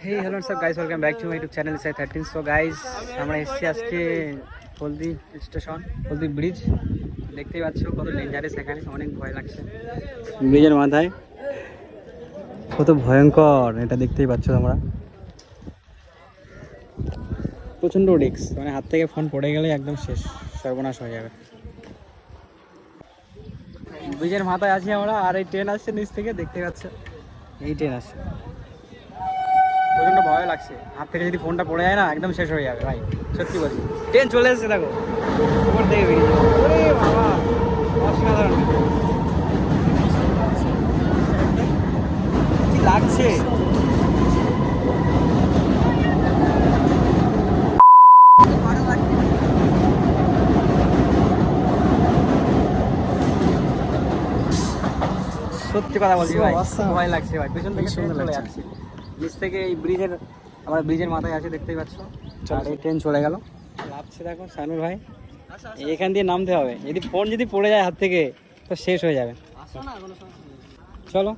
Hey, hello, what's up, guys? Welcome back to my YouTube channel. It's 13. So, guys, আমরা এসেছি আজকে হলদি station, হলদি bridge. দেখতেই পাচ্ছ কত ডেঞ্জারাস, এখানে অনেক ভয় লাগছে। ব্রিজের মাথায় কত ভয়ঙ্কর, এটা দেখতেই পাচ্ছ তোমরা। প্রচণ্ড রিস্ক, মানে হাত থেকে ফোন পড়ে গেলে একদম শেষ, সর্বনাশ হয়ে যাবে। ব্রিজের মাথায় আছি আমরা, আর এই ট্রেন আসছে নিচ থেকে, দেখতে পাচ্ছ এই ট্রেন আসছে। প্রচণ্ড ভয় লাগছে, হাত থেকে যদি ফোনটা পড়ে যায় না একদম শেষ হয়ে যাবে ভাই, সত্যি বলছি। ট্রেন চলে এসেছে দেখো, উপর থেকে বেরিয়ে যাবে। ওরে বাবা, অসাধারণ কি লাগছে। সত্যি কথা বলছি ভাই, ভয় লাগছে ভাই। পেছন থেকে ট্রেন চলে যাচ্ছে, নিচ থেকে এই ব্রিজের, আমরা ব্রিজের মাথায় আছে দেখতেই পাচ্ছ। আর এই ট্রেন চলে গেল, লাভছে দেখো সানুর ভাই। এখান দিয়ে নামতে হবে, যদি ফোন যদি পড়ে যায় হাত থেকে তো শেষ হয়ে যাবে। চলো।